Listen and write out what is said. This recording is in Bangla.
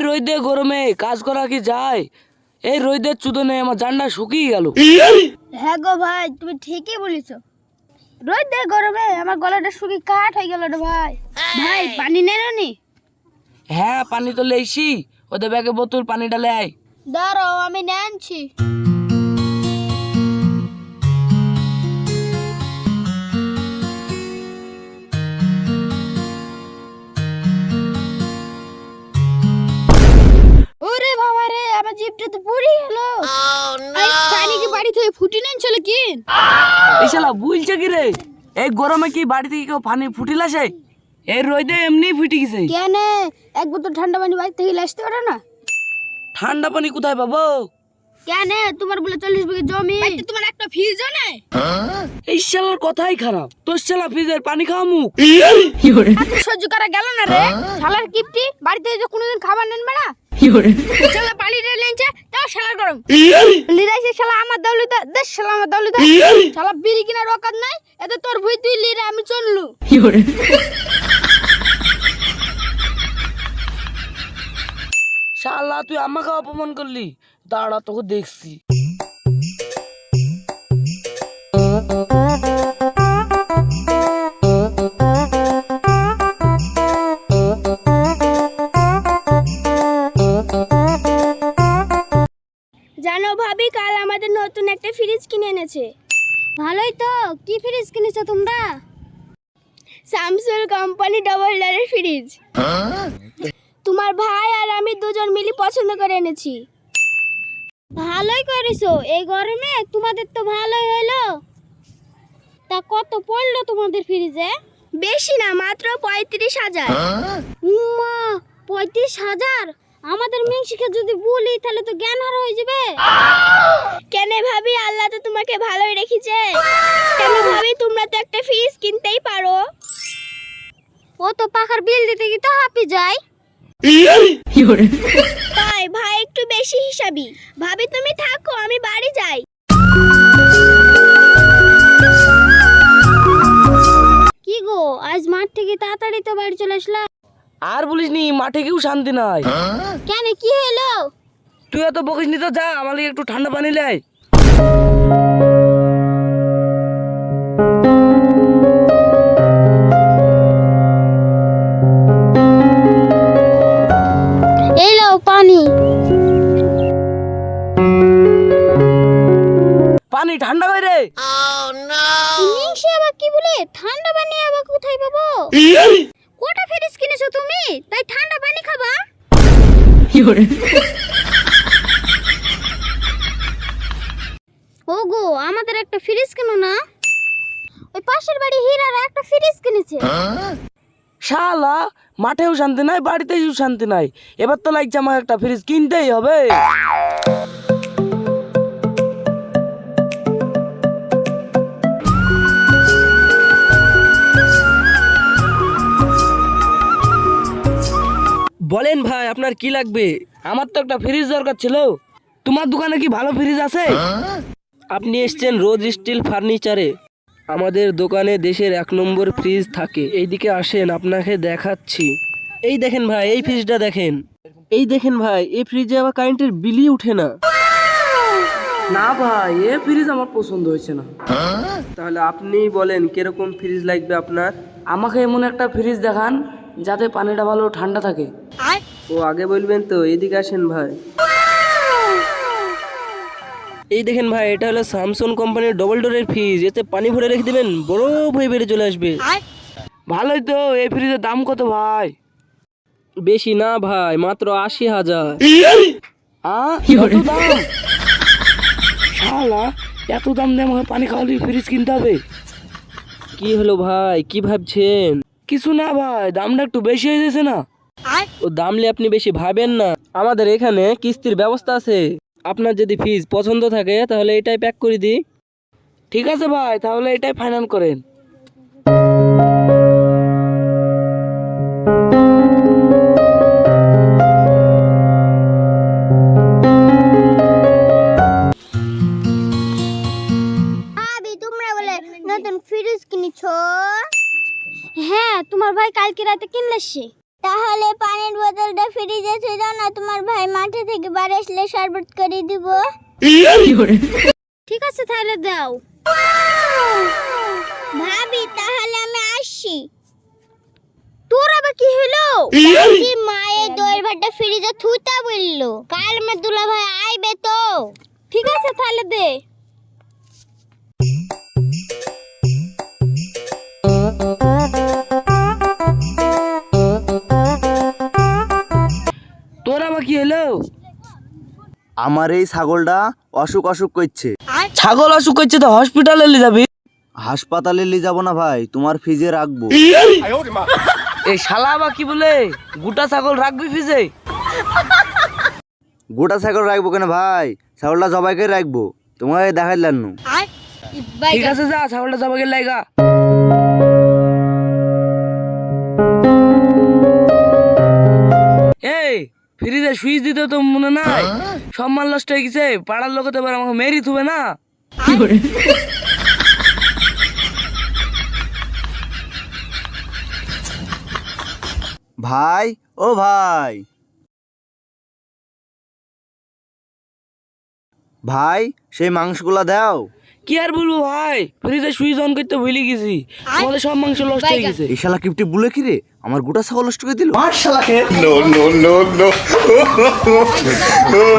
রোদে গরমে কাজ করা কি যায়? এই রোদের চুদনে আমার জানটা শুকিয়ে গেল। হ্যাঁ গো ভাই, তুমি ঠিকই বলেছো। রোদে গরমে আমার গলাটা শুকিয়ে কাঠ হয়ে গেল রে ভাই। ভাই পানি নেন নি? হ্যাঁ পানি তো লেইছি, ওদের ব্যাগে বোতল পানি ডালে আয়। দাঁড়াও আমি নিয়ে আনছি। ওরে বাবা রে, আমার জিভটা তো পুড়ে গেল। পানি কি বাড়ি থেকে ফুটি নেন চলে কি? এই শালা বুঝছে কি রে? এই গরমে কি বাড়ি থেকে কেউ পানি ফুটিল আসে? এই রোদে এমনি ফুটে গেছে। কেন এক বোতল ঠান্ডা পানি বাড়ি থেকে আসতে পারো না? ঠান্ডা পানি কোথায় পাবো? কেন তোমার বলে 40 বিঘা জমি, তোমার একটা ফ্রিজও নাই? এই শালার কথাই খারাপ, তোর শালা ফ্রিজের পানি খাওয়া মুখ। সহ্য করা গেল না রে শালার কিপটি। বাড়িতে যে কোনোদিন খাবার নেন না, শালা পালিটা লেনছে তাও শালার গরম। লিরাইছে শালা আমার দৌলতে, দেশ শালা আমার দৌলতে। শালা বিড়ি কিনার রকাত নাই, এত তোর ভুই তুই লিরা আমি চললু। শালা তুই আমাকে অপমান করলি, দাঁড়া তোকে দেখছি। জানো ভাবি, কাল আমাদের নতুন একটা ফ্রিজ কিনে এনেছে। ভালোই তো। কি ফ্রিজ কিনেছো তোমরা? স্যামসাং কোম্পানি ডাবল ডোরের ফ্রিজ। তোমার ভাই আর আমি দুজন মিলে পছন্দ করে এনেছি। ভালোই করেছো, এই গরমে তোমাদের তো ভালোই হলো। তা কত পড়লো তোমাদের ফ্রিজে? বেশি না, মাত্র 35,000। মা, 35,000? আমাদের মেংশিকে যদি বলি তাহলে তো জ্ঞান হারা হয়ে যাবে। কেন ভাবি, আল্লাহ তো তোমাকে ভালোই রেখেছে। কেন ভাবি, তোমরা তো একটা ফ্রিজ কিনতেই পারো। ও তো পাখার বিল দিতে গিয়ে তো হাঁপি যায়। তাই ভাই একটু বেশি হিসাবি। ভাবি তুমি থাকো, আমি বাড়ি যাই। কি গো, আজ মাঠ থেকে তাড়াতাড়ি তো বাড়ি চলে আসলা? আর বলিস নি, মাঠে কেউ শান্তি নাই। কেন, কি হলো? তুই এত বকিস নি তো, যা আমার লাগি একটু ঠান্ডা পানি লাই। এই লাও পানি। পানি ঠান্ডা হয় রে। ইংলিশে আবার কি বলে? ঠান্ডা পানি আবার কোথায় পাবো? কোটা ফ্রিজ কিনেছো তুমি, তাই ঠান্ডা পানি খাবা? ওগো, আমাদের একটা ফ্রিজ কেনো না? ওই পাশের বাড়ি হীরারা একটা ফ্রিজ কিনেছে। শালা মাঠেও শান্তি নাই, বাড়িতেও শান্তি নাই। এবার তো লাগছে আমার একটা ফ্রিজ কিনতেই হবে। বলেন ভাই, আপনার কি লাগবে? আমার তো একটা ফ্রিজ দরকার ছিল। তোমার দোকানে কি ভালো ফ্রিজ আছে? আপনি এসেছেন রোজ স্টিল ফার্নিচারে। আমাদের দোকানে দেশের 1 নম্বর ফ্রিজ থাকে। এইদিকে আসেন, আপনাকে দেখাচ্ছি। এই দেখেন ভাই, এই ফ্রিজটা দেখেন। এই দেখেন ভাই, এই ফ্রিজে আবার কারেন্টের বিলই উঠে না। না ভাই, এই ফ্রিজ আমার পছন্দ হয়েছে না। তাহলে আপনি বলেন কিরকম ফ্রিজ লাগবে আপনার? আমাকে এমন একটা ফ্রিজ দেখান যাতে পানিটা ভালো ঠান্ডা থাকে। ও আগে বলবেন তো, এদিকে আসেন ভাই। এই দেখেন ভাই, এটা হলো স্যামসাং কোম্পানির ডবল ডোরের ফ্রিজ। এতে পানি ভরে রেখে দিবেন, বরফ হয়ে বেড়ে চলে আসবে। ভালোই তো। এই ফ্রিজের দাম কত ভাই? বেশি না ভাই, মাত্র 80,000। এত দাম? শালা, এত দাম দিয়ে আমাকে পানি খাওয়ালে ফ্রিজ কিনতে হবে? কি হলো ভাই, কি ভাবছেন? কিছু না ভাই, দামটা একটু বেশি হয়ে যাচ্ছে না? ও দামলে আপনি বেশি ভাবেন না। আমাদের এখানে কিস্তির ব্যবস্থা আছে। আপনার যদি ফ্রিজ পছন্দ থাকে তাহলে এটাই প্যাক করে দিই। ঠিক আছে ভাই, তাহলে এটাই ফাইনাল করেন। ভাবি, তোমরা বলে নতুন ফ্রিজ কিনেছো? হ্যাঁ, তোমার ভাই কালকে রাতে কিনলে সে। তাহলে পানির বোতলটা ফ্রিজে থুই দাও না, তোমার ভাই মাঠে থেকে বাড়ি আসলে শরবত করে দিব। ঠিক আছে তাহলে দাও। ভাবি তাহলে আমি আসছি। তোর আবার কি হলো? মায়ের দইয়ের ভাতটা ফ্রিজে থুইতা বললো, কাল আমার দুলা ভাই আইবে তো। ঠিক আছে তাহলে দে। তোর আবার কি হলো? আমার এই ছাগলটা অসুখ করছে। ছাগল অসুখ করছে তো হসপিটালে নিয়ে যাবি। হাসপাতালে নিয়ে যাবো না ভাই, তোমার ফ্রিজে রাখবো। এই শালা আবার কি বলে, গোটা ছাগল রাখবি ফ্রিজে? গোটা ছাগল রাখবো কেন ভাই, ছাগলটা জবাই করে রাখবো, তোমাকে দেখাইলাম নু। ঠিক আছে যা, ছাগলটা যাবো গেলে লাগা। এই ফ্রিজে সুইচ দিতে তো মনে নাই, সম্মান নষ্ট হয়ে গেছে, পাড়ার লোকে তো এবার আমাকে মেরি থুবে না। ভাই ও ভাই, ভাই সেই মাংসগুলা দাও। কি আর বলবো ভাই, ফ্রিজে সুইচ অন করতে ভুলে গেছি, আমাদের সব মাংস নষ্ট হয়ে গেছে। এই শালা কিপটি বলে কি রে, আমার গোটা ছাগল নষ্ট করে দিল। no.